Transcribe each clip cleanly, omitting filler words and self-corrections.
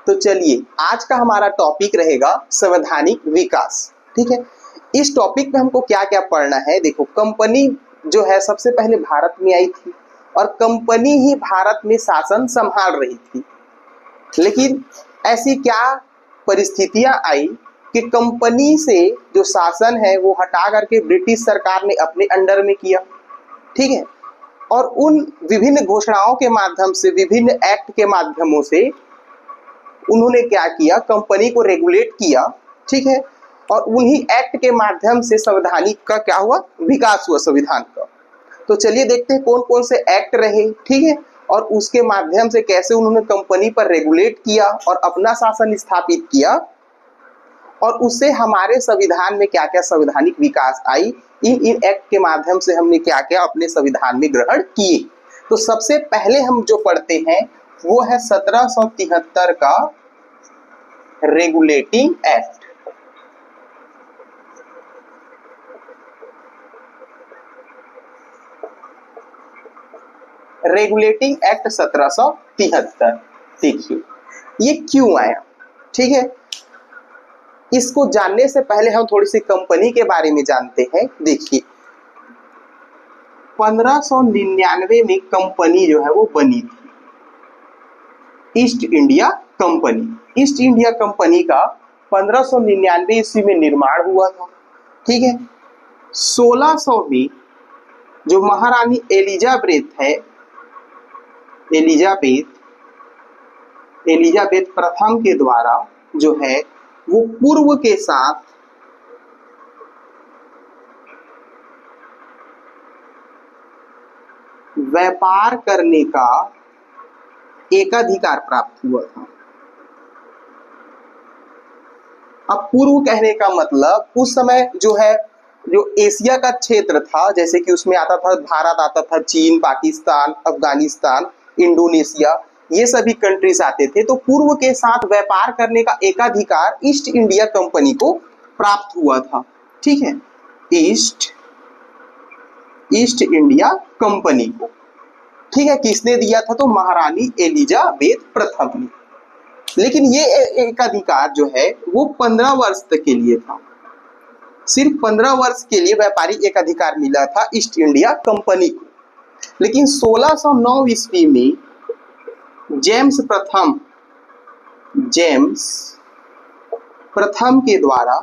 तो चलिए आज का हमारा टॉपिक रहेगा संवैधानिक विकास। ठीक है, इस टॉपिक में हमको क्या क्या पढ़ना है। देखो, कंपनी जो है सबसे पहले भारत में आई थी और कंपनी ही भारत में शासन संभाल रही थी। लेकिन ऐसी क्या परिस्थितियां आई कि कंपनी से जो शासन है वो हटा करके ब्रिटिश सरकार ने अपने अंडर में किया। ठीक है, और उन विभिन्न घोषणाओं के माध्यम से, विभिन्न एक्ट के माध्यमों से उन्होंने क्या किया, कंपनी को रेगुलेट किया। ठीक है, और उन्हीं एक्ट के माध्यम से संवैधानिक का क्या हुआ, विकास हुआ संविधान का। तो चलिए देखते हैं कौन कौन से एक्ट रहे। ठीक है, और उसके माध्यम से कैसे उन्होंने कंपनी पर रेगुलेट किया और अपना शासन स्थापित किया, और उससे हमारे संविधान में क्या क्या संवैधानिक विकास आई। इन एक्ट के माध्यम से हमने क्या क्या अपने संविधान में ग्रहण किए। तो सबसे पहले हम जो पढ़ते हैं वो है 1773 का रेगुलेटिंग एक्ट। Regulating act 1773। देखिए ये क्यों आया। ठीक है, इसको जानने से पहले हम थोड़ी सी कंपनी के बारे में जानते हैं। देखिए 1599 में कंपनी जो है वो बनी थी, east India company. East India company का 1599 ईस्वी में निर्माण हुआ था। ठीक है, 1600 में जो महारानी एलिजाबेथ है, एलिजाबेथ प्रथम के द्वारा जो है वो पूर्व के साथ व्यापार करने का एकाधिकार प्राप्त हुआ था। अब पूर्व कहने का मतलब उस समय जो है, जो एशिया का क्षेत्र था, जैसे कि उसमें आता था भारत, आता था चीन, पाकिस्तान, अफगानिस्तान, इंडोनेशिया, ये सभी कंट्रीज आते थे। तो पूर्व के साथ व्यापार करने का एकाधिकार ईस्ट इंडिया कंपनी को प्राप्त हुआ था। ठीक है, ईस्ट इंडिया कंपनी को, ठीक है, किसने दिया था, तो महारानी एलिजाबेथ प्रथम ने। लेकिन ये एकाधिकार जो है वो 15 वर्ष तक के लिए था। सिर्फ 15 वर्ष के लिए व्यापारिक एकाधिकार मिला था ईस्ट इंडिया कंपनी को। लेकिन 1609 ईस्वी में जेम्स प्रथम के द्वारा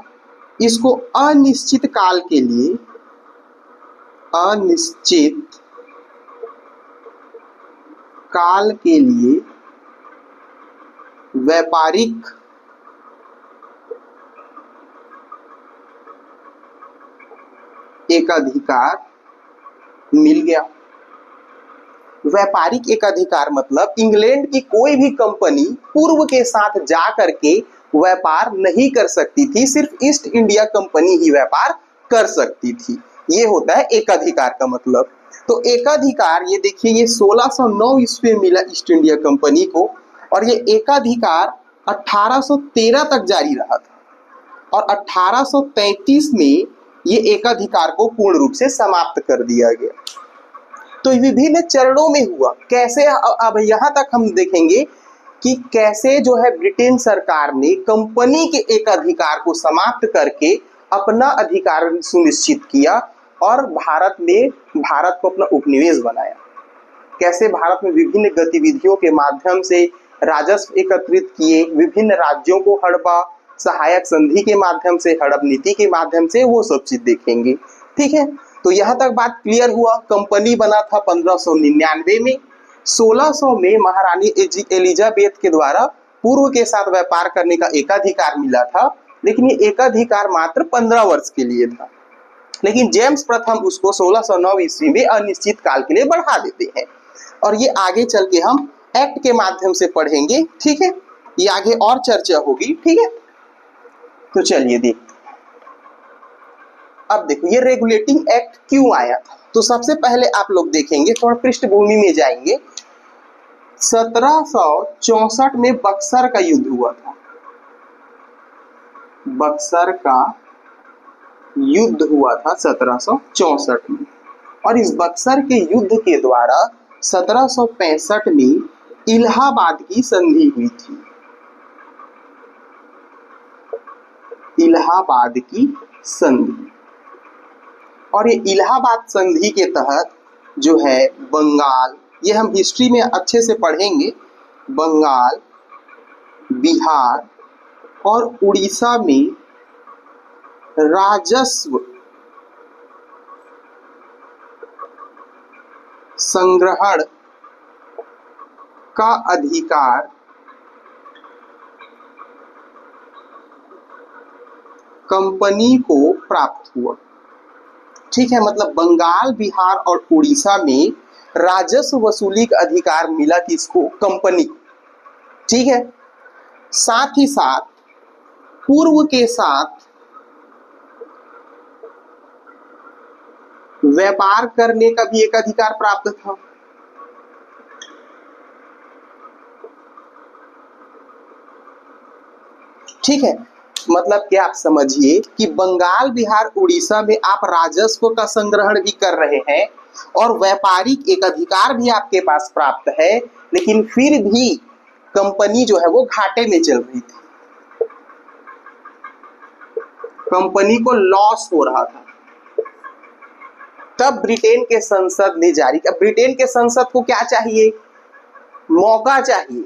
इसको अनिश्चित काल के लिए व्यापारिक एकाधिकार मिल गया। व्यापारिक एकाधिकार मतलब इंग्लैंड की कोई भी कंपनी पूर्व के साथ जा करके व्यापार नहीं कर सकती थी, सिर्फ ईस्ट इंडिया कंपनी ही व्यापार कर सकती थी। ये होता है एकाधिकार का मतलब। तो एकाधिकार ये देखिए, ये 1609 ईस्वी में मिला ईस्ट इंडिया कंपनी को, और ये एकाधिकार 1813 तक जारी रहा था, और 1833 में ये एकाधिकार को पूर्ण रूप से समाप्त कर दिया गया। तो विभिन्न चरणों में हुआ। कैसे, अब यहाँ तक हम देखेंगे कि कैसे जो है ब्रिटेन सरकार ने कंपनी के एकाधिकार को समाप्त करके अपना अधिकार सुनिश्चित किया और भारत को अपना उपनिवेश बनाया। कैसे भारत में विभिन्न गतिविधियों के माध्यम से राजस्व एकत्रित किए, विभिन्न राज्यों को हड़पा, सहायक संधि के माध्यम से, हड़प नीति के माध्यम से, वो सब चीज देखेंगे। ठीक है, तो यहाँ तक बात क्लियर हुआ। कंपनी बना था 1599 में। 1600 में महारानी एलिजाबेथ के द्वारा पूर्व के साथ व्यापार करने का एकाधिकार मिला था, लेकिन ये एकाधिकार मात्र 15 वर्ष के लिए था। लेकिन जेम्स प्रथम उसको 1609 ईस्वी में अनिश्चित काल के लिए बढ़ा देते हैं, और ये आगे चल के हम एक्ट के माध्यम से पढ़ेंगे। ठीक है, ये आगे और चर्चा होगी। ठीक है, तो चलिए देखते। अब देखो ये रेगुलेटिंग एक्ट क्यों आया था। तो सबसे पहले आप लोग देखेंगे, थोड़ा पृष्ठभूमि में जाएंगे। 1764 में बक्सर का युद्ध हुआ था। बक्सर का युद्ध हुआ था 1764 में, और इस बक्सर के युद्ध के द्वारा 1765 में इलाहाबाद की संधि हुई थी। इलाहाबाद की संधि। और ये इलाहाबाद संधि के तहत जो है बंगाल, ये हम हिस्ट्री में अच्छे से पढ़ेंगे, बंगाल, बिहार और उड़ीसा में राजस्व संग्रहण का अधिकार कंपनी को प्राप्त हुआ। ठीक है, मतलब बंगाल, बिहार और उड़ीसा में राजस्व वसूली का अधिकार मिला किसको? कंपनी। ठीक है, साथ ही साथ पूर्व के साथ व्यापार करने का भी एक अधिकार प्राप्त था। ठीक है, मतलब कि आप समझिए कि बंगाल, बिहार, उड़ीसा में आप राजस्व का संग्रहण भी कर रहे हैं और व्यापारिक एक अधिकार भी आपके पास प्राप्त है, लेकिन फिर भी कंपनी जो है वो घाटे में चल रही थी, कंपनी को लॉस हो रहा था। तब ब्रिटेन के संसद ने जारी किया। ब्रिटेन के संसद को क्या चाहिए? मौका चाहिए,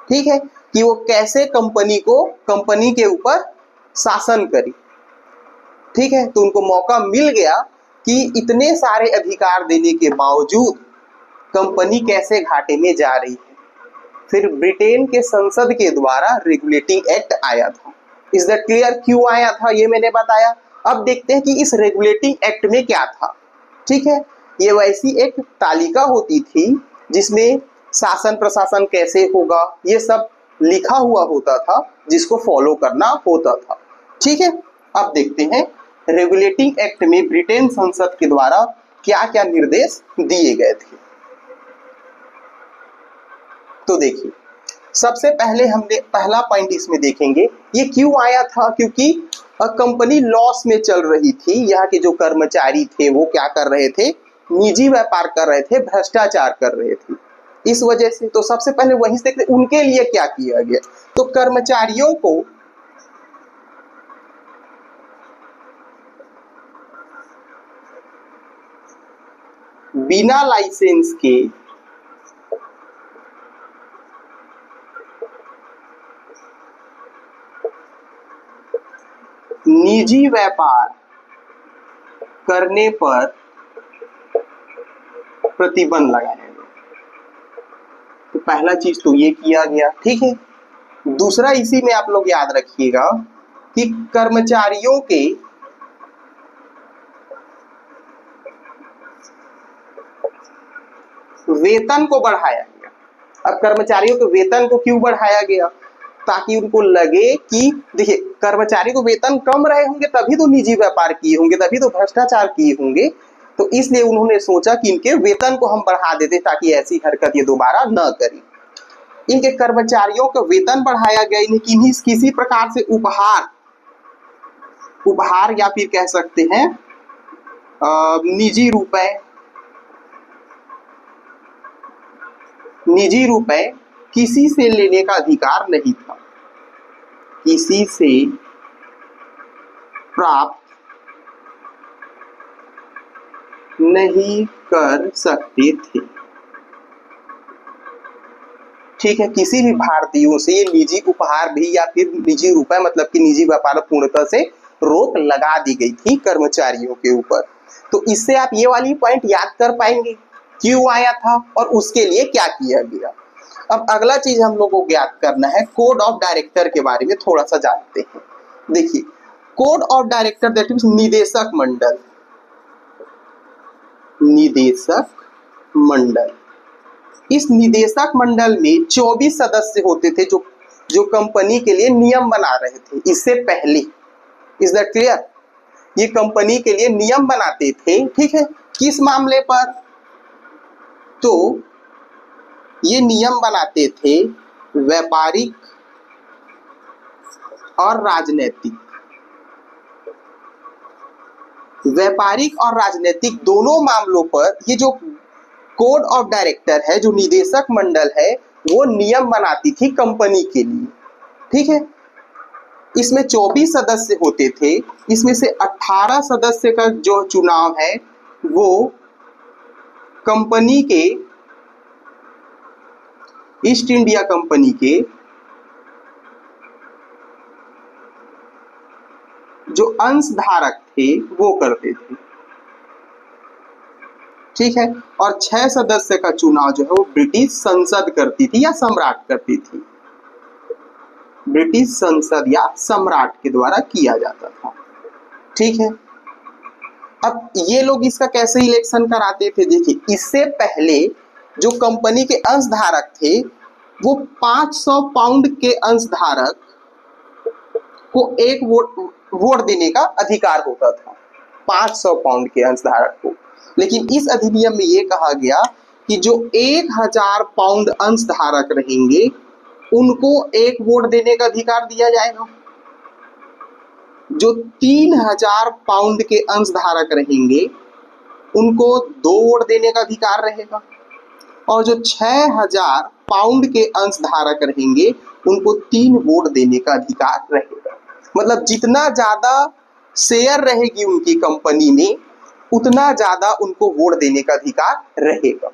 ठीक है, कि वो कैसे कंपनी के ऊपर शासन करे। ठीक है, तो उनको मौका मिल गया कि इतने सारे अधिकार देने के बावजूद कंपनी कैसे घाटे में जा रही है। फिर ब्रिटेन के संसद के द्वारा रेगुलेटिंग एक्ट आया था। Is that clear? क्यों आया था ये मैंने बताया। अब देखते हैं कि इस रेगुलेटिंग एक्ट में क्या था। ठीक है, ये वैसी एक तालिका होती थी जिसमें शासन प्रशासन कैसे होगा ये सब लिखा हुआ होता था, जिसको फॉलो करना होता था। ठीक है, अब देखते हैं रेगुलेटिंग एक्ट में ब्रिटेन संसद के द्वारा क्या क्या निर्देश दिए गए थे। तो देखिए, सबसे पहले हमने पहला पॉइंट इसमें देखेंगे, ये क्यों आया था? क्योंकि कंपनी लॉस में चल रही थी। यहाँ के जो कर्मचारी थे वो क्या कर रहे थे? निजी व्यापार कर रहे थे, भ्रष्टाचार कर रहे थे, इस वजह से। तो सबसे पहले वहीं से देखते उनके लिए क्या किया गया। तो कर्मचारियों को बिना लाइसेंस के निजी व्यापार करने पर प्रतिबंध लगाया गया। तो पहला चीज तो ये किया गया। ठीक है, दूसरा इसी में आप लोग याद रखिएगा कि कर्मचारियों के वेतन को बढ़ाया गया। अब कर्मचारियों के वेतन को क्यों बढ़ाया गया? ताकि उनको लगे कि देखिए, कर्मचारी को वेतन कम रहे होंगे तभी तो निजी व्यापार किए होंगे, तभी तो भ्रष्टाचार किए होंगे। तो इसलिए उन्होंने सोचा कि इनके वेतन को हम बढ़ा देते ताकि ऐसी हरकत ये दोबारा न करें। इनके कर्मचारियों का वेतन बढ़ाया गया। इन्हें किसी प्रकार से उपहार या फिर कह सकते हैं निजी रुपए किसी से लेने का अधिकार नहीं था, किसी से प्राप्त नहीं कर सकते थे। ठीक है, किसी भी भारतीयों से ये निजी उपहार भी या फिर निजी रुपए मतलब कि निजी व्यापार पूर्णतः से रोक लगा दी गई थी कर्मचारियों के ऊपर। तो इससे आप ये वाली पॉइंट याद कर पाएंगे, क्यों आया था और उसके लिए क्या किया गया। अब अगला चीज हम लोग को ज्ञात करना है, कोड ऑफ डायरेक्टर के बारे में थोड़ा सा जानते हैं। देखिए, code of director that means निदेशक मंडल। निदेशक मंडल, इस निदेशक मंडल में 24 सदस्य होते थे जो कंपनी के लिए नियम बना रहे थे। इससे पहले, इज दैट क्लियर? ये कंपनी के लिए नियम बनाते थे। ठीक है, किस मामले पर? तो ये नियम बनाते थे व्यापारिक और राजनीतिक। व्यापारिक और राजनीतिक दोनों मामलों पर ये जो कोड ऑफ डायरेक्टर है, जो निदेशक मंडल है, वो नियम बनाती थी कंपनी के लिए। ठीक है, इसमें 24 सदस्य होते थे, इसमें से 18 सदस्य का जो चुनाव है वो कंपनी के, ईस्ट इंडिया कंपनी के जो अंशधारक थे वो करते थे, ठीक है। और 6 सदस्य का चुनाव जो है वो ब्रिटिश संसद करती थी या सम्राट करती थी, ब्रिटिश संसद या सम्राट के द्वारा किया जाता था, ठीक है। अब ये लोग इसका कैसे इलेक्शन कराते थे, देखिए इससे पहले जो कंपनी के अंशधारक थे वो 500 पाउंड के अंशधारक को एक वोट देने का अधिकार होता था, 500 पाउंड के अंशधारक को। लेकिन इस अधिनियम में ये कहा गया कि जो 1000 पाउंड अंशधारक रहेंगे उनको एक वोट देने का अधिकार दिया जाएगा, जो 3000 पाउंड के अंशधारक रहेंगे उनको 2 वोट देने का अधिकार रहेगा, और जो 6000 पाउंड के अंशधारक रहेंगे उनको 3 वोट देने का अधिकार रहेगा। मतलब जितना ज्यादा शेयर रहेगी उनकी कंपनी में उतना ज्यादा उनको वोट देने का अधिकार रहेगा।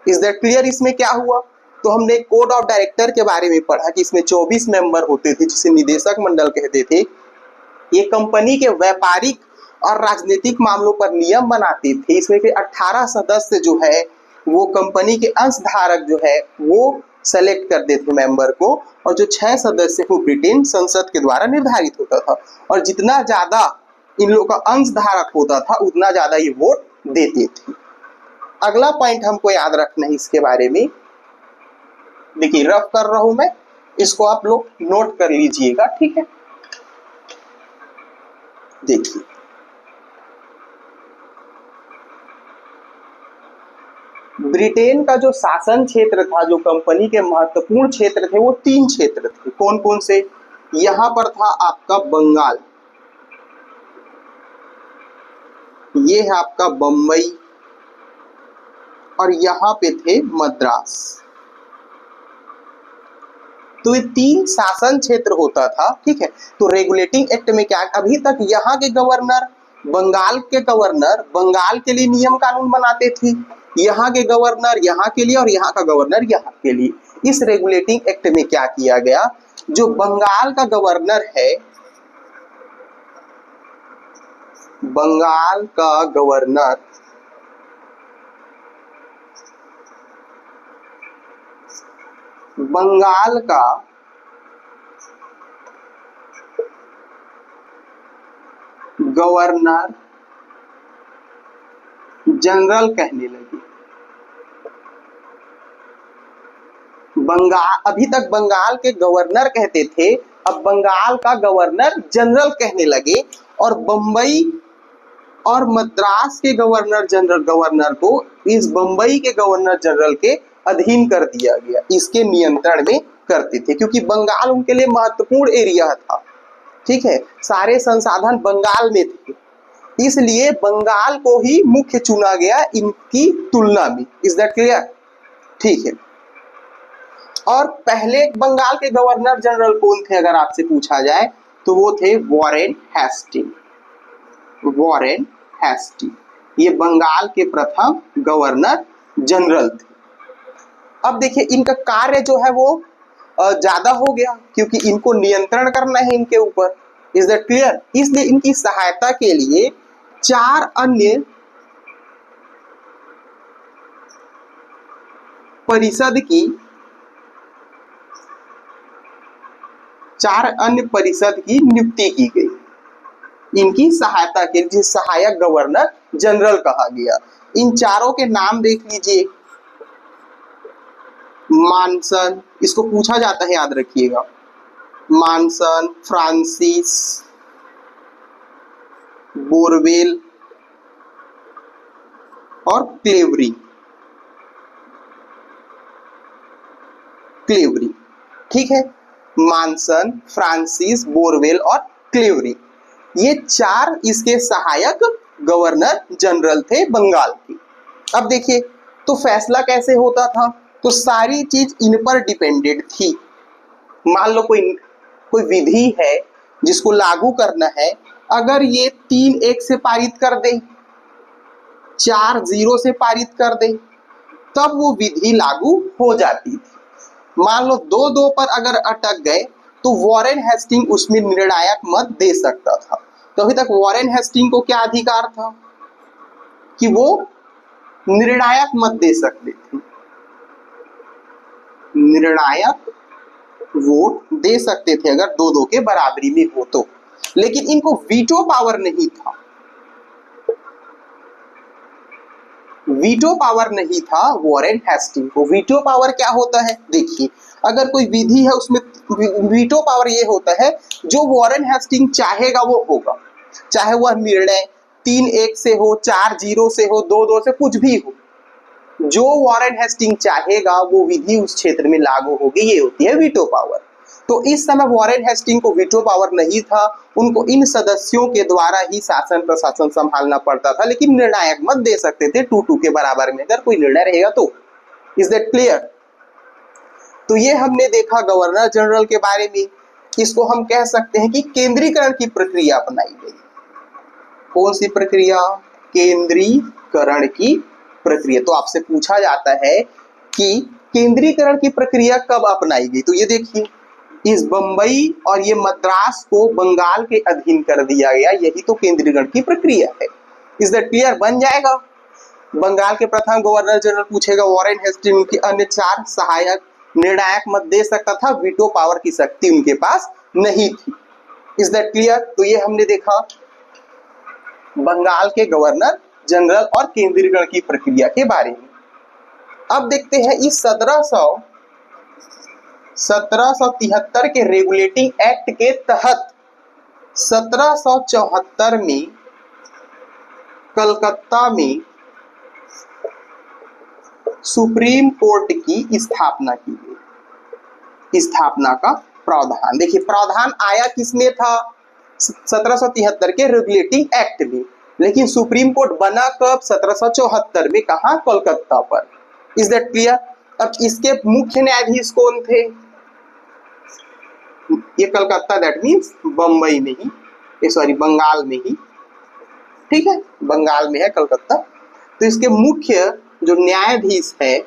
Is that clear? इसमें क्या हुआ, तो हमने कोड ऑफ डायरेक्टर के बारे में पढ़ा कि इसमें 24 मेंबर होते थे जिसे निदेशक मंडल कहते थे। ये कंपनी के व्यापारिक और राजनीतिक मामलों पर नियम बनाते थे। इसमें फिर 18 सदस्य जो है वो कंपनी के अंशधारक जो है वो सेलेक्ट करते थे मेंबर को, और जो 6 सदस्य वो ब्रिटेन संसद के द्वारा निर्धारित होता था, और जितना ज्यादा इन लोगों का अंशधारक होता था उतना ज्यादा ये वोट देते थे। अगला पॉइंट हमको याद रखना है इसके बारे में, देखिए रफ कर रहा हूं मैं, इसको आप लोग नोट कर लीजिएगा, ठीक है। देखिए ब्रिटेन का जो शासन क्षेत्र था, जो कंपनी के महत्वपूर्ण क्षेत्र थे वो 3 क्षेत्र थे। कौन कौन से? यहां पर था आपका बंगाल, ये है आपका बंबई, और यहां पे थे मद्रास। तो ये 3 शासन क्षेत्र होता था, ठीक है। तो रेगुलेटिंग एक्ट में क्या, अभी तक यहाँ के गवर्नर, बंगाल के गवर्नर बंगाल के लिए नियम कानून बनाते थे, यहाँ के गवर्नर यहाँ के लिए, और यहाँ का गवर्नर यहाँ के लिए। इस रेगुलेटिंग एक्ट में क्या किया गया, जो बंगाल का गवर्नर है, बंगाल का गवर्नर बंगाल का गवर्नर जनरल कहने लगे। बंगाल, अभी तक बंगाल के गवर्नर कहते थे, अब बंगाल का गवर्नर जनरल कहने लगे, और बंबई और मद्रास के गवर्नर को इस बंबई के गवर्नर जनरल के अधीन कर दिया गया, इसके नियंत्रण में करते थे, क्योंकि बंगाल उनके लिए महत्वपूर्ण एरिया था, ठीक है। सारे संसाधन बंगाल में थे, इसलिए बंगाल को ही मुख्य चुना गया इनकी तुलना में। Is that clear? ठीक है। और पहले बंगाल के गवर्नर जनरल कौन थे अगर आपसे पूछा जाए, तो वो थे वॉरेन हेस्टिंग। वॉरेन हेस्टिंग ये बंगाल के प्रथम गवर्नर जनरल थे। अब देखिए इनका कार्य जो है वो ज्यादा हो गया, क्योंकि इनको नियंत्रण करना है इनके ऊपर। Is that clear? इसलिए इनकी सहायता के लिए 4 अन्य परिषद की नियुक्ति की गई इनकी सहायता के लिए, सहायक गवर्नर जनरल कहा गया। इन चारों के नाम देख लीजिए। मानसन, इसको पूछा जाता है, याद रखिएगा। मानसन, फ्रांसिस, बोरवेल और क्लेवरी। ठीक है, मानसन, फ्रांसिस, बोरवेल और क्लेवरी, ये 4 इसके सहायक गवर्नर जनरल थे बंगाल के। अब देखिए तो फैसला कैसे होता था, तो सारी चीज इन पर डिपेंडेंट थी। मान लो कोई विधि है जिसको लागू करना है, अगर ये 3-1 से पारित कर दे, 4-0 से पारित कर दे, तब वो विधि लागू हो जाती थी। मान लो 2-2 पर अगर अटक गए तो वॉरेन हेस्टिंग उसमें निर्णायक मत दे सकता था। तो अभी तक वॉरेन हेस्टिंग को क्या अधिकार था कि वो निर्णायक मत दे सकते थे, निर्णायक वोट दे सकते थे अगर 2-2 के बराबरी में हो तो, लेकिन इनको वीटो पावर नहीं था। वीटो पावर नहीं था वॉरेन हेस्टिंग को। वीटो पावर क्या होता है, देखिए अगर कोई विधि है उसमें वीटो पावर ये होता है जो वॉरेन हेस्टिंग चाहेगा वो होगा, चाहे वह निर्णय 3-1 से हो, 4-0 से हो, 2-2 से, कुछ भी हो, जो वॉरेन हेस्टिंग चाहेगा वो विधि उस क्षेत्र में लागू होगी, ये होती है वीटो पावर। तो इस समय वॉरेन हेस्टिंग को वीटो पावर नहीं था, उनको इन सदस्यों के द्वारा ही शासन प्रशासन संभालना पड़ता था, लेकिन निर्णायक मत दे सकते थे 2-2 के बराबर में अगर कोई निर्णय रहेगा तो। Is that clear? तो ये हमने देखा गवर्नर जनरल के बारे में। इसको हम कह सकते हैं कि केंद्रीकरण की प्रक्रिया अपनाई गई। कौन सी प्रक्रिया? केंद्रीकरण की प्रक्रिया। तो आपसे पूछा जाता है कि केंद्रीकरण की प्रक्रिया कब अपनाई गई, तो ये देखिए इस बंबई और ये मद्रास को बंगाल के अधीन कर दिया गया, यही तो केंद्रीकरण की प्रक्रिया है। Is that clear? बन जाएगा। बंगाल के प्रथम गवर्नर जनरल पूछेगा वॉरेन हेस्टिंग की अन्य 4 सहायक निर्णायक मत दे सकता था, वीटो पावर की शक्ति उनके पास नहीं थी। Is that clear? तो ये हमने देखा बंगाल के गवर्नर जनरल और केंद्रीकरण की प्रक्रिया के बारे में। अब देखते हैं इस 1773 के रेगुलेटिंग एक्ट के तहत 1774 में कलकत्ता में सुप्रीम कोर्ट की स्थापना की गई। स्थापना का प्रावधान देखिए, प्रावधान आया किसमें था? 1773 के रेगुलेटिंग एक्ट में, लेकिन सुप्रीम कोर्ट बना कब? 1774 में। कहा? कोलकाता पर। Is that clear? अब इसके मुख्य न्यायाधीश कौन थे? ये कलकत्ता दैट मीन्स बंबई में ही, सॉरी बंगाल में ही, ठीक है, बंगाल में है कलकत्ता। तो इसके मुख्य जो न्यायाधीश है,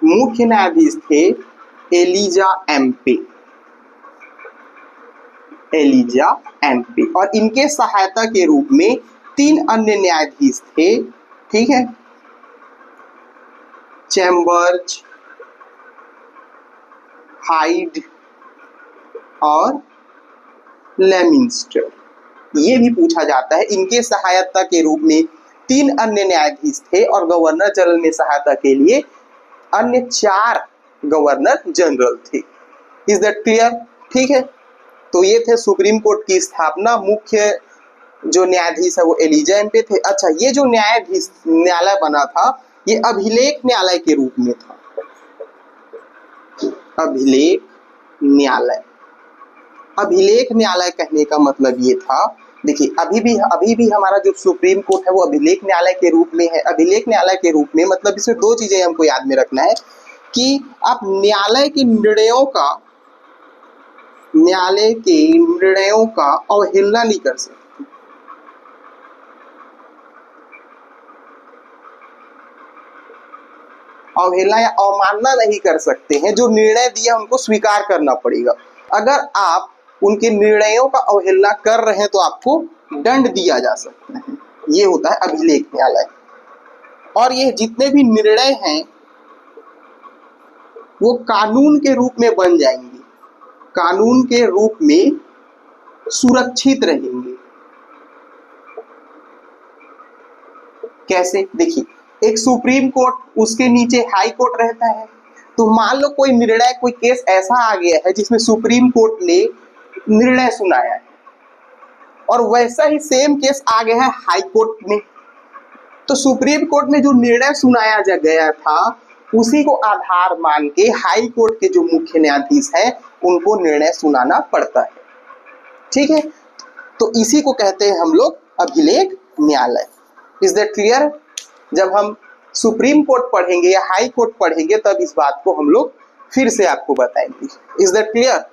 मुख्य न्यायाधीश थे एलिजा एम्पे, एलिजा एम्पे, और इनके सहायता के रूप में 3 अन्य न्यायाधीश थे, ठीक है, चैम्बर्स, हाइड और लेमिंस्टर। ये भी पूछा जाता है। इनके सहायता के रूप में 3 अन्य न्यायाधीश थे और गवर्नर जनरल में सहायता के लिए अन्य 4 गवर्नर जनरल थे। Is that clear? ठीक है, तो ये थे सुप्रीम कोर्ट की स्थापना। मुख्य जो न्यायाधीश है वो एलिजा एम्पे थे। अच्छा, ये जो न्यायाधीश न्यायालय बना था ये अभिलेख न्यायालय के रूप में था। अभिलेख न्यायालय, अभिलेख न्यायालय कहने का मतलब ये था, देखिए अभी भी हमारा जो सुप्रीम कोर्ट है वो अभिलेख न्यायालय के रूप में है। अभिलेख न्यायालय के रूप में मतलब इसमें 2 चीजें हमको याद में रखना है कि आप न्यायालय के निर्णयों का अवहेलना नहीं कर सकते। अवहेलना या अवमानना नहीं कर सकते हैं। जो निर्णय दिया उनको स्वीकार करना पड़ेगा। अगर आप उनके निर्णयों का अवहेलना कर रहे हैं तो आपको दंड दिया जा सकता है। ये होता है अभिलेख न्यायालय। और ये जितने भी निर्णय हैं वो कानून के रूप में बन जाएंगे, कानून के रूप में सुरक्षित रहेंगे। कैसे? देखिए, एक सुप्रीम कोर्ट, उसके नीचे हाई कोर्ट रहता है। तो मान लो कोई निर्णय, कोई केस ऐसा आ गया है जिसमें सुप्रीम कोर्ट ने निर्णय सुनाया है और वैसा ही सेम केस आ गया है हाई कोर्ट में, तो सुप्रीम कोर्ट में जो निर्णय सुनाया गया था उसी को आधार मान के हाई कोर्ट के जो मुख्य न्यायाधीश हैं उनको निर्णय सुनाना पड़ता है। ठीक है, तो इसी को कहते हैं हम लोग अभिलेख न्यायालय। Is that clear? जब हम सुप्रीम कोर्ट पढ़ेंगे या हाई कोर्ट पढ़ेंगे तब इस बात को हम लोग फिर से आपको बताएंगे। Is that clear?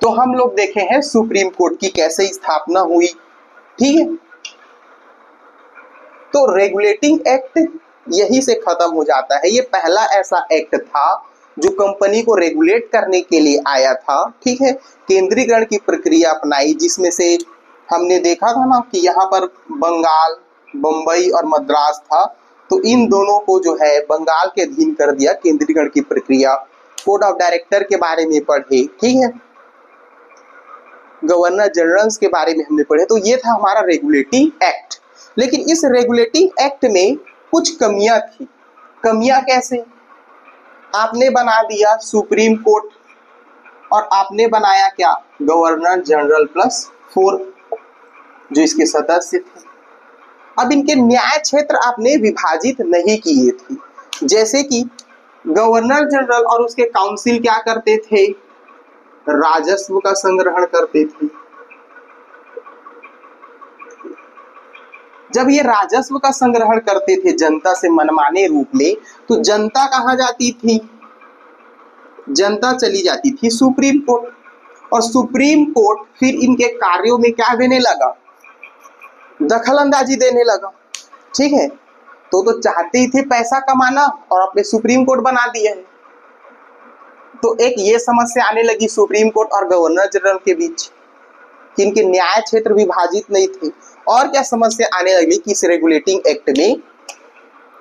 तो हम लोग देखे हैं सुप्रीम कोर्ट की कैसे स्थापना हुई, ठीक है। तो रेगुलेटिंग एक्ट यही से खत्म हो जाता है। ये पहला ऐसा एक्ट था जो कंपनी को रेगुलेट करने के लिए आया था, ठीक है। केंद्रीकरण की प्रक्रिया अपनाई, जिसमें से हमने देखा था ना कि यहाँ पर बंगाल, बम्बई और मद्रास था, तो इन दोनों को जो है बंगाल के अधीन कर दिया केंद्रीकरण की प्रक्रिया। कोड ऑफ डायरेक्टर के बारे में पढ़े, ठीक है, गवर्नर जनरल्स के बारे में हमने पढ़े। तो ये था हमारा रेगुलेटिंग एक्ट। लेकिन इस रेगुलेटिंग एक्ट में कुछ कमियां थी। कमियां कैसे? आपने बना दिया सुप्रीम कोर्ट और आपने बनाया क्या, गवर्नर जनरल +4 जो इसके सदस्य थे। अब इनके न्याय क्षेत्र आपने विभाजित नहीं किए थे। जैसे कि गवर्नर जनरल और उसके काउंसिल क्या करते थे, राजस्व का संग्रहण करते थे। जब ये राजस्व का संग्रहण करते थे जनता से मनमाने रूप में, तो जनता कहाँ जाती थी, जनता चली जाती थी सुप्रीम कोर्ट। और सुप्रीम कोर्ट फिर इनके कार्यों में क्या देने लगा, दखल अंदाजी देने लगा, ठीक है। तो चाहते ही थे पैसा कमाना और अपने सुप्रीम कोर्ट बना दिए है। तो एक ये समस्या आने लगी सुप्रीम कोर्ट और गवर्नर जनरल के बीच कि इनके न्याय क्षेत्र विभाजित नहीं थे। और क्या समस्या आने लगी कि इस रेगुलेटिंग एक्ट में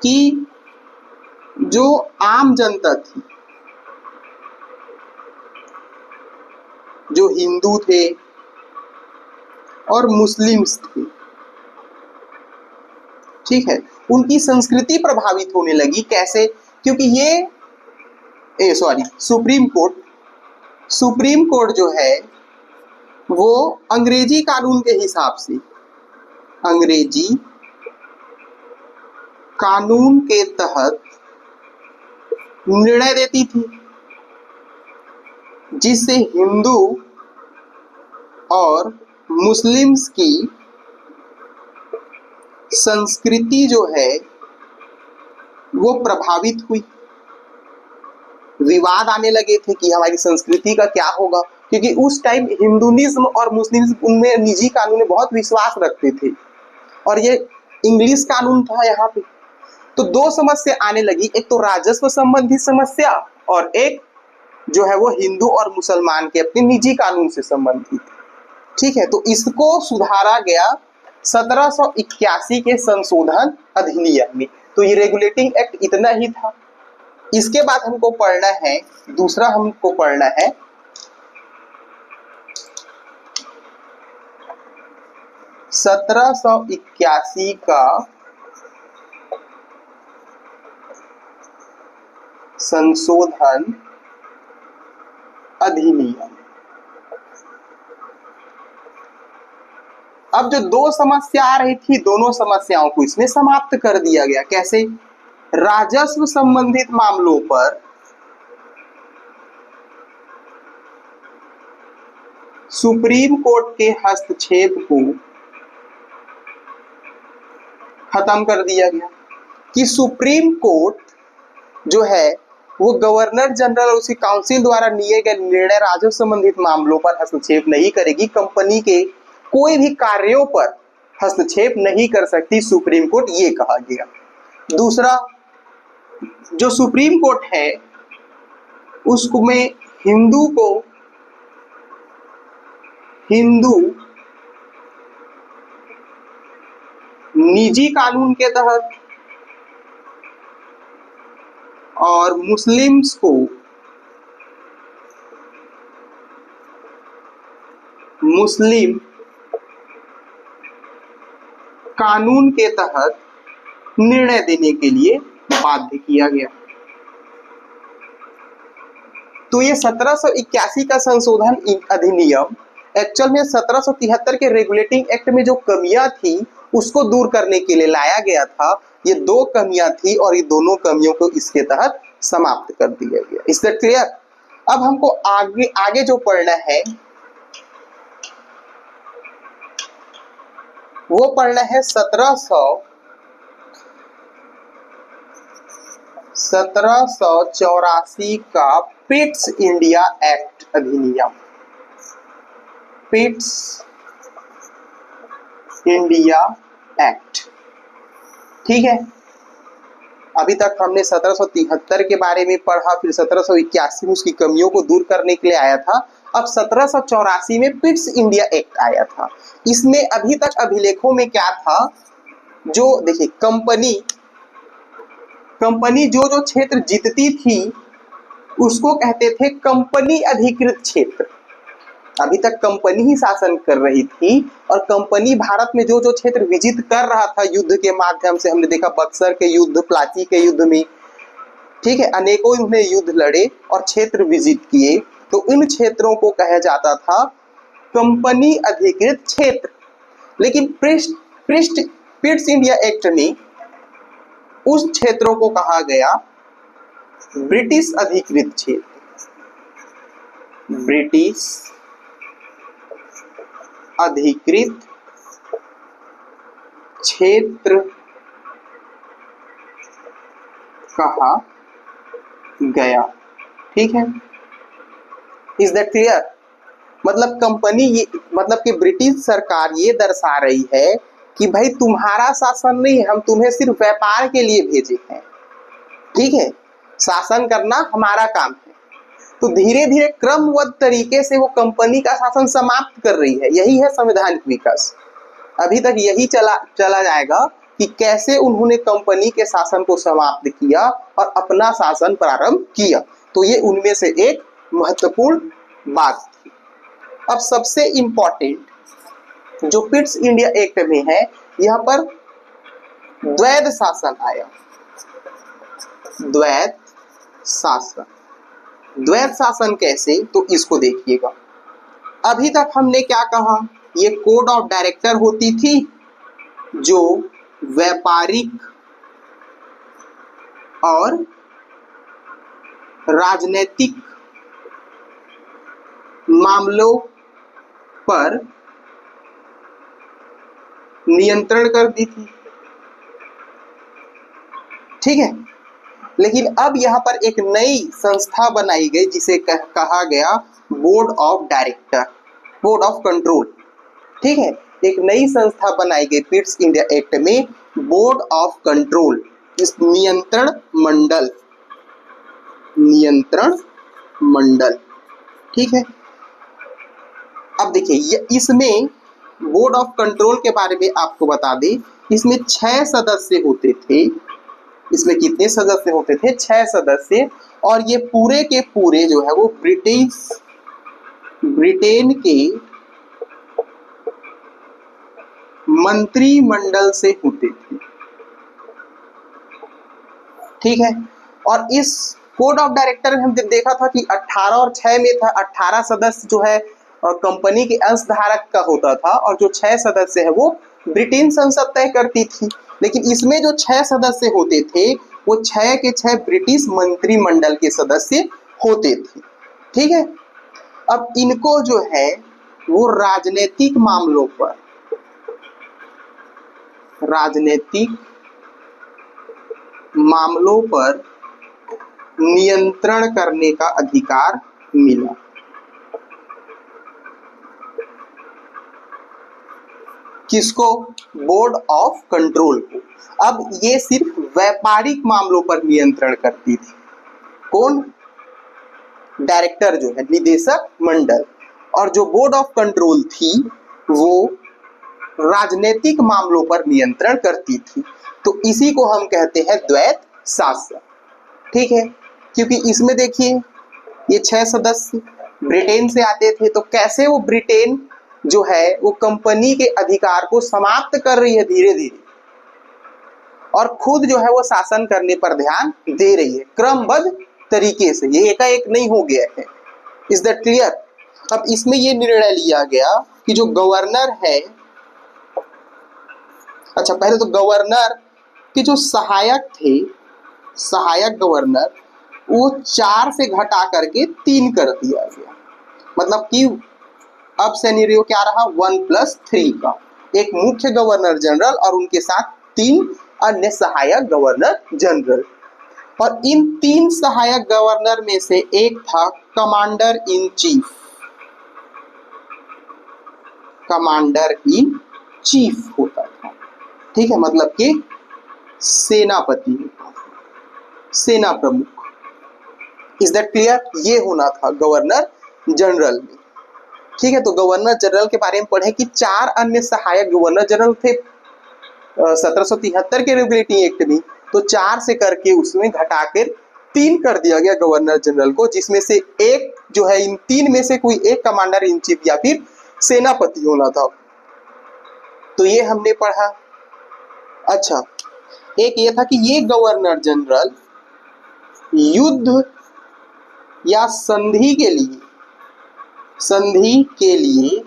कि जो आम जनता थी, जो हिंदू थे और मुस्लिम्स थे, ठीक है, उनकी संस्कृति प्रभावित होने लगी। कैसे? क्योंकि ये सुप्रीम कोर्ट जो है वो अंग्रेजी कानून के हिसाब से, अंग्रेजी कानून के तहत निर्णय देती थी, जिससे हिंदू और मुस्लिम्स की संस्कृति जो है वो प्रभावित हुई। विवाद आने लगे थे कि हमारी संस्कृति का क्या होगा, क्योंकि उस टाइम हिंदुइज्म और मुस्लिम्स उनमें निजी कानून में बहुत विश्वास रखते थे और ये इंग्लिश कानून था यहाँ पे। तो दो समस्या आने लगी, एक तो राजस्व संबंधी समस्या और एक जो है वो हिंदू और मुसलमान के अपने निजी कानून से संबंधित, ठीक है। तो इसको सुधारा गया 1781 के संशोधन अधिनियम में। तो ये रेगुलेटिंग एक्ट इतना ही था। इसके बाद हमको पढ़ना है, दूसरा हमको पढ़ना है 1781 का संशोधन अधिनियम। अब जो दो समस्या आ रही थी, दोनों समस्याओं को इसमें समाप्त कर दिया गया। कैसे? राजस्व संबंधित मामलों पर सुप्रीम कोर्ट के हस्तक्षेप को खत्म कर दिया गया कि सुप्रीम कोर्ट जो है वो गवर्नर जनरल और उसकी काउंसिल द्वारा लिए गए निर्णय राजस्व संबंधित मामलों पर हस्तक्षेप नहीं करेगी। कंपनी के कोई भी कार्यों पर हस्तक्षेप नहीं कर सकती सुप्रीम कोर्ट, ये कहा गया। दूसरा, जो सुप्रीम कोर्ट है उसमें हिंदू निजी कानून के तहत और मुस्लिम्स को मुस्लिम कानून के तहत निर्णय देने के लिए बाध्य किया गया। तो ये 1781 का संशोधन अधिनियम एक्चुअल में 1773 के रेगुलेटिंग एक्ट में जो कमियां थी उसको दूर करने के लिए लाया गया था। ये दो कमियां थी और ये दोनों कमियों को इसके तहत समाप्त कर दिया गया। Is that clear? अब हमको आगे जो पढ़ना है वो पढ़ना है 1784 का पिट्स इंडिया एक्ट अधिनियम। Pitt's India act. ठीक है, अभी तक हमने 1773 के बारे में पढ़ा, फिर 1781 में उसकी कमियों को दूर करने के लिए आया था। अब 1784 में पिट्स इंडिया एक्ट आया था। इसमें अभी तक अभिलेखों में क्या था, जो देखिए कंपनी जो जो क्षेत्र जीतती थी उसको कहते थे कंपनी अधिकृत क्षेत्र। अभी तक कंपनी ही शासन कर रही थी और कंपनी भारत में जो जो क्षेत्र विजित कर रहा था युद्ध के माध्यम से, हमने देखा बक्सर के युद्ध, प्लाची के युद्ध में, ठीक है, अनेकों उन्होंने युद्ध लड़े और क्षेत्र विजिट किए, तो इन क्षेत्रों को कहा जाता था कंपनी अधिकृत क्षेत्र। लेकिन पिट्स इंडिया एक्ट में उस क्षेत्रों को कहा गया ब्रिटिश अधिकृत क्षेत्र। ब्रिटिश अधिकृत क्षेत्र कहा गया। ठीक है, इज दैट क्लियर? मतलब कंपनी ये, मतलब कि ब्रिटिश सरकार ये दर्शा रही है कि भाई तुम्हारा शासन नहीं है, हम तुम्हें सिर्फ व्यापार के लिए भेजे हैं। ठीक है, शासन करना हमारा काम है। तो धीरे धीरे क्रमबद्ध तरीके से वो कंपनी का शासन समाप्त कर रही है। यही है संवैधानिक विकास। अभी तक यही चला जाएगा कि कैसे उन्होंने कंपनी के शासन को समाप्त किया और अपना शासन प्रारंभ किया। तो ये उनमें से एक महत्वपूर्ण बात थी। अब सबसे इंपॉर्टेंट जो पिट्स इंडिया एक्ट में है, यहाँ पर द्वैध शासन आया। द्वैध शासन, द्वैध शासन कैसे, तो इसको देखिएगा। अभी तक हमने क्या कहा, ये कोड ऑफ डायरेक्टर होती थी जो व्यापारिक और राजनीतिक मामलों पर नियंत्रण करती थी। ठीक है, लेकिन अब यहाँ पर एक नई संस्था बनाई गई जिसे कहा गया board of director, board of control. ठीक है, एक नई संस्था बनाई गई पिट्स इंडिया एक्ट में, बोर्ड ऑफ कंट्रोल, इस नियंत्रण मंडल। ठीक है, अब देखिए इसमें बोर्ड ऑफ कंट्रोल के बारे में आपको बता दें, इसमें 6 सदस्य होते थे। इसमें कितने सदस्य होते थे? 6 सदस्य। और ये पूरे के पूरे जो है वो ब्रिटेन के मंत्रिमंडल से होते थे। ठीक है, और इस कोड ऑफ डायरेक्टर में हमने देखा था कि 18 और 6 में था। 18 सदस्य जो है कंपनी के अंशधारक का होता था और जो 6 सदस्य है वो ब्रिटेन संसद तय करती थी। लेकिन इसमें जो 6 सदस्य होते थे वो 6 के 6 ब्रिटिश मंत्रिमंडल के सदस्य होते थे। ठीक है, अब इनको जो है वो राजनीतिक मामलों पर नियंत्रण करने का अधिकार मिला। किसको? बोर्ड ऑफ कंट्रोल को। अब ये सिर्फ व्यापारिक मामलों पर नियंत्रण करती थी। कौन? डायरेक्टर जो है, निदेशक मंडल। और जो बोर्ड ऑफ कंट्रोल थी वो राजनीतिक मामलों पर नियंत्रण करती थी। तो इसी को हम कहते हैं द्वैध शासन। ठीक है, क्योंकि इसमें देखिए ये 6 सदस्य ब्रिटेन से आते थे, तो कैसे वो ब्रिटेन जो है वो कंपनी के अधिकार को समाप्त कर रही है धीरे धीरे, और खुद जो है वो शासन करने पर ध्यान दे रही है क्रमबद्ध तरीके से। ये एकाएक नहीं हो गया है। Is that clear? अब इसमें ये निर्णय लिया गया कि जो गवर्नर है, अच्छा पहले तो गवर्नर के जो सहायक थे, सहायक गवर्नर, वो 4 से घटा करके 3 कर दिया गया। मतलब कि अब सिनेरियो क्या रहा? 1+3 का। एक मुख्य गवर्नर जनरल और उनके साथ 3 अन्य सहायक गवर्नर जनरल। और इन 3 सहायक गवर्नर में से एक था commander in chief. Commander in chief होता था। ठीक है, मतलब कि सेनापति, सेना प्रमुख। Is that clear? ये होना था गवर्नर जनरल में। ठीक है, तो गवर्नर जनरल के बारे में पढ़े कि 4 अन्य सहायक गवर्नर जनरल थे 1773 के रेगुलेटिंग एक्ट में। तो 4 से करके उसमें घटाकर 3 कर दिया गया गवर्नर जनरल को, जिसमें से एक जो है, इन 3 में से कोई एक कमांडर इन चीफ या फिर सेनापति होना था। तो ये हमने पढ़ा। अच्छा, एक ये था कि ये गवर्नर जनरल युद्ध या संधि के लिए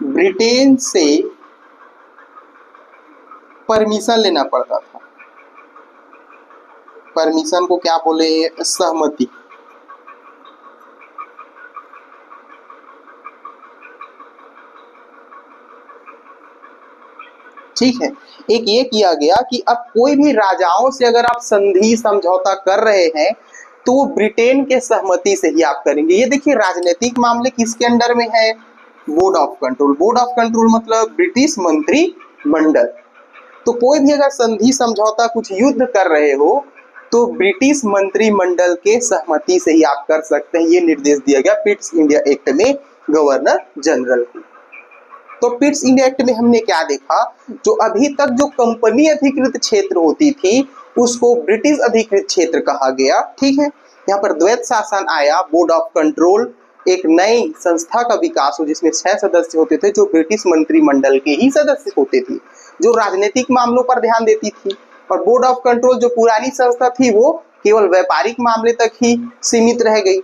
ब्रिटेन से परमिशन लेना पड़ता था। परमिशन को क्या बोले? सहमति। ठीक है, एक ये किया गया कि अब कोई भी राजाओं से अगर आप संधि समझौता कर रहे हैं तो ब्रिटेन के सहमति से ही आप करेंगे। ये देखिए, राजनीतिक मामले किसके अंडर में है? Board of control. Board of control मतलब ब्रिटिश मंत्रिमंडल। तो कोई भी अगर संधि समझौता, कुछ युद्ध कर रहे हो तो ब्रिटिश मंत्रिमंडल के सहमति से ही आप कर सकते हैं। ये निर्देश दिया गया पिट्स इंडिया एक्ट में गवर्नर जनरल को। तो पिट्स इंडिया एक्ट में हमने क्या देखा? जो अभी तक जो कंपनी अधिकृत क्षेत्र होती थी उसको ब्रिटिश अधिकृत क्षेत्र कहा गया। ठीक है, यहाँ पर द्वैत शासन आया, बोर्ड ऑफ कंट्रोल, एक नई संस्था का विकास हो जिसमें 6 सदस्य होते थे जो ब्रिटिश मंत्रिमंडल के ही सदस्य होते थे, जो राजनीतिक मामलों पर ध्यान देती थी। और बोर्ड ऑफ कंट्रोल जो पुरानी संस्था थी वो केवल व्यापारिक मामले तक ही सीमित रह गई।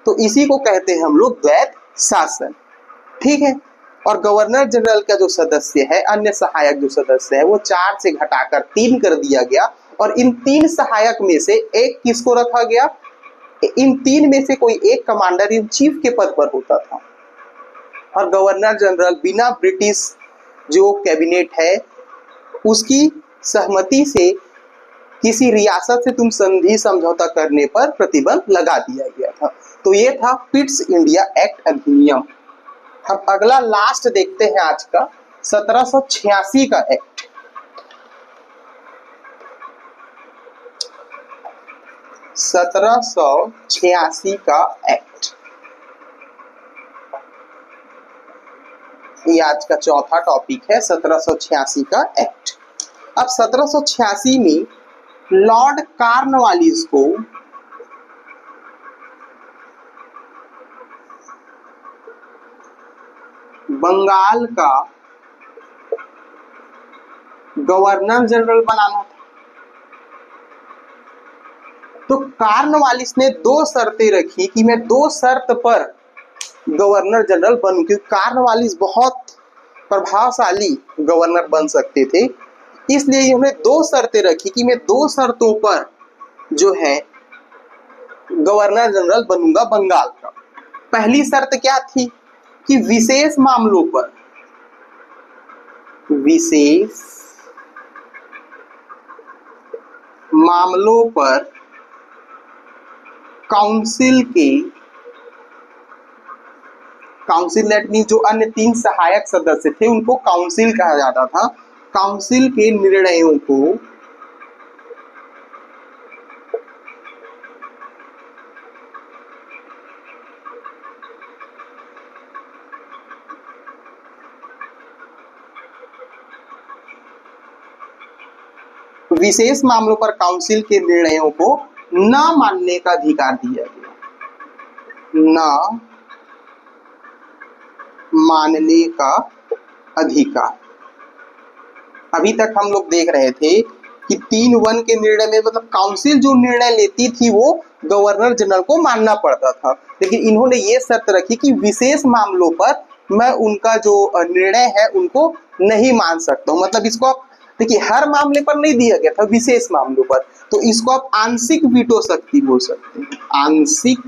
तो इसी को कहते हैं हम लोग द्वैत शासन। ठीक है, और गवर्नर जनरल का जो सदस्य है, अन्य सहायक जो सदस्य है, वो 4 से घटाकर 3 कर दिया गया। और इन 3 सहायक में से एक किसको रखा गया? इन 3 में से कोई एक कमांडर इन चीफ के पद पर होता था। और गवर्नर जनरल बिना ब्रिटिश जो कैबिनेट है उसकी सहमति से किसी रियासत से तुम संधि समझौता करने पर प्रतिबंध लगा दिया गया था। तो ये था पिट्स इंडिया एक्ट अधिनियम। अब अगला लास्ट देखते हैं आज का 1786 का एक्ट। का एक्ट, ये आज का चौथा टॉपिक है, 1786 का एक्ट। अब 1786 में लॉर्ड कॉर्नवालिस को बंगाल का गवर्नर जनरल बनाना था। तो कॉर्नवालिस ने 2 शर्तें रखी कि मैं 2 शर्त पर गवर्नर जनरल बनूं, क्योंकि कॉर्नवालिस बहुत प्रभावशाली गवर्नर बन सकते थे। इसलिए इन्होंने 2 शर्तें रखी कि मैं 2 शर्तों पर जो है गवर्नर जनरल बनूंगा बंगाल का। पहली शर्त क्या थी कि विशेष मामलों पर काउंसिल दैट मींस जो अन्य 3 सहायक सदस्य थे उनको काउंसिल कहा जाता था। काउंसिल के निर्णयों को विशेष मामलों पर काउंसिल के निर्णयों को न मानने का अधिकार दिया गया। न मानने का अधिकार। अभी तक हम लोग देख रहे थे कि 3(1) के निर्णय में मतलब काउंसिल जो निर्णय लेती थी वो गवर्नर जनरल को मानना पड़ता था, लेकिन इन्होंने ये शर्त रखी कि विशेष मामलों पर मैं उनका जो निर्णय है उनको नहीं मान सकता हूँ। मतलब इसको आप देखिए, हर मामले पर नहीं दिया गया था, विशेष मामलों पर। तो इसको आप आंशिक वीटो शक्ति बोल सकते हैं, आंशिक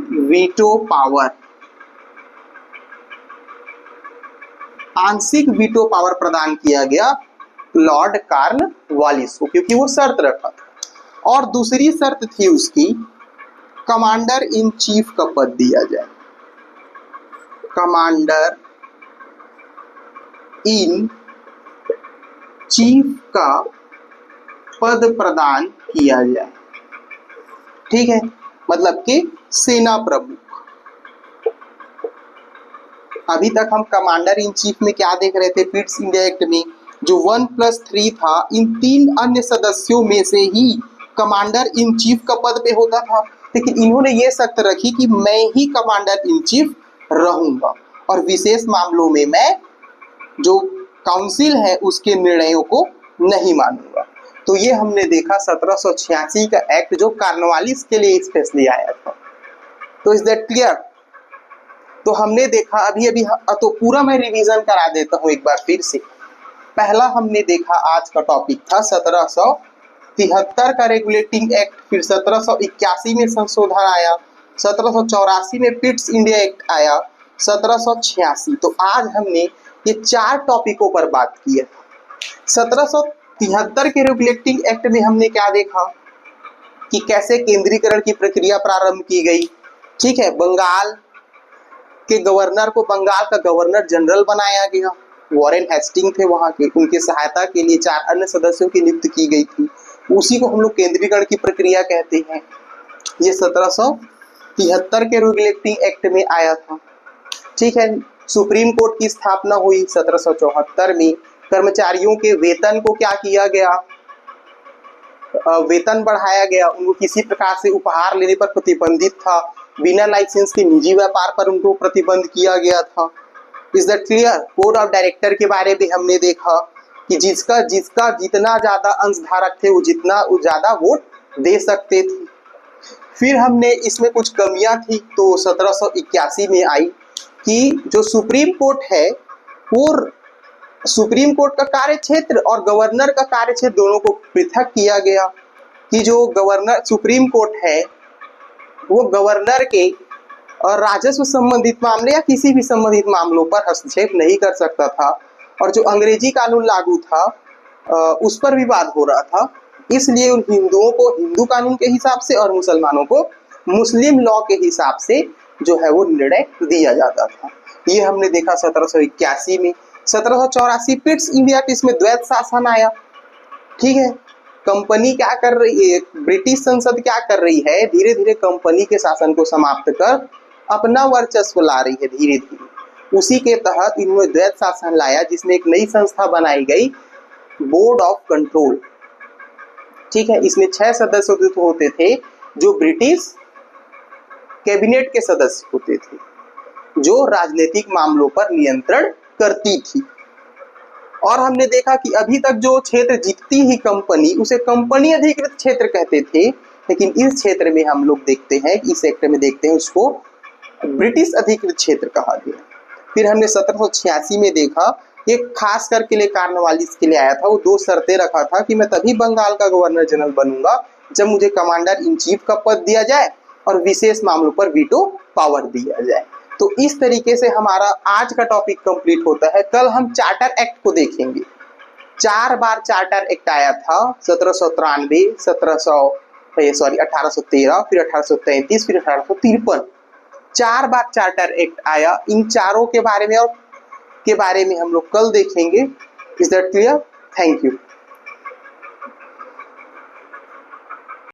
वीटो पावर। आंशिक वीटो पावर प्रदान किया गया लॉर्ड कॉर्नवालिस को, क्योंकि वो शर्त रखा था। और दूसरी शर्त थी उसकी, कमांडर इन चीफ का पद दिया जाए, कमांडर इन चीफ का पद प्रदान किया जाए। ठीक है, मतलब कि सेना प्रमुख। अभी तक हम कमांडर इन चीफ में क्या देख रहे थे, पिट्स इंडिया एक्ट में जो 1+3 था, इन 3 अन्य सदस्यों में से ही कमांडर इन चीफ का पद पे होता था, लेकिन इन्होंने ये शर्त रखी कि मैं ही कमांडर इन चीफ रहूंगा और विशेष मामलों में मैं जो काउंसिल है उसके निर्णयों को नहीं मानूंगा। तो ये हमने देखा 1786 का एक्ट जो कार्नवालिस के लिए स्पेशली आया था। तो इज दैट क्लियर? तो हमने देखा अभी अभी, तो पूरा मैं रिवीजन करा देता हूँ एक बार फिर से। पहला हमने देखा, आज का टॉपिक था 1773 का रेगुलेटिंग एक्ट, फिर 1781 में संशोधन आया, 1784 में पिट्स इंडिया एक्ट आया, 1786। तो आज हमने ये 4 टॉपिकों पर बात की है। 1773 के रेगुलेटिंग एक्ट में हमने क्या देखा कि कैसे केंद्रीकरण की प्रक्रिया प्रारंभ की गई। ठीक है, बंगाल के गवर्नर को बंगाल का गवर्नर जनरल बनाया गया, वॉरेन हेस्टिंग थे वहां के, उनके सहायता के लिए 4 अन्य सदस्यों की नियुक्ति की गई थी। उसी को हम लोग केंद्रीकरण की प्रक्रिया कहते हैं। ये 1773 के रेगुलेटिंग एक्ट में आया था। ठीक है, सुप्रीम कोर्ट की स्थापना हुई 1774 में। कर्मचारियों के वेतन को क्या किया गया, वेतन बढ़ाया गया, उनको किसी प्रकार से उपहार लेने पर प्रतिबंधित था, बिना लाइसेंस के निजी व्यापार पर उनको प्रतिबंध किया गया था। Is that clear? Code of director के बारे में हमने देखा कि जिसका जितना ज्यादा अंशधारक थे वो ज्यादा वोट दे सकते थे। फिर हमने इसमें कुछ कमियां थी तो 1781 में आई कि जो सुप्रीम कोर्ट है वो सुप्रीम कोर्ट का कार्य क्षेत्र और गवर्नर का कार्य क्षेत्र दोनों को पृथक किया गया कि जो गवर्नर सुप्रीम कोर्ट है वो गवर्नर के और राजस्व संबंधित मामले या किसी भी संबंधित मामलों पर हस्तक्षेप नहीं कर सकता था, और जो अंग्रेजी कानून लागू था उस पर विवाद हो रहा था, इसलिए उन हिंदुओं को हिंदू कानून के हिसाब से और मुसलमानों को मुस्लिम लॉ के हिसाब से जो है वो निर्णय दिया जाता था। ये हमने देखा 1781 में। 1784 पिट्स इंडिया एक्ट, इसमें द्वैत शासन आया। ठीक है, कंपनी क्या कर रही है, ब्रिटिश संसद क्या कर रही है, धीरे धीरे कंपनी के शासन को समाप्त कर अपना वर्चस्व ला रही है धीरे धीरे। उसी के तहत इन्होंने द्वैत शासन लाया जिसमें एक नई संस्था बनाई गई, बोर्ड ऑफ कंट्रोल। ठीक है, इसमें 6 सदस्य होते थे जो ब्रिटिश कैबिनेट के सदस्य होते थे, जो राजनीतिक मामलों पर नियंत्रण करती थी। और हमने देखा कि अभी तक जो क्षेत्र जीतती ही कंपनी उसे कंपनी अधिकृत क्षेत्र कहते थे, लेकिन इस क्षेत्र में हम लोग देखते हैं, इस सेक्टर में देखते हैं उसको ब्रिटिश अधिकृत क्षेत्र कहा गया। फिर हमने 1786 में देखा, एक खास करके लिए कार्नवालिस के लिए आया था, वो 2 शर्तें रखा था कि मैं तभी बंगाल का गवर्नर जनरल बनूंगा जब मुझे कमांडर इन चीफ का पद दिया जाए और विशेष मामलों पर वीटो पावर दिया जाए। तो इस तरीके से हमारा आज का टॉपिक कंप्लीट होता है। कल हम चार्टर एक्ट को देखेंगे। 4 बार चार्टर एक्ट आया था, 1793, 1813, फिर 1833, फिर 1853। 4 बार चार्टर एक्ट आया। इन चारों के बारे में हम लोग कल देखेंगे। Is that clear? Thank you.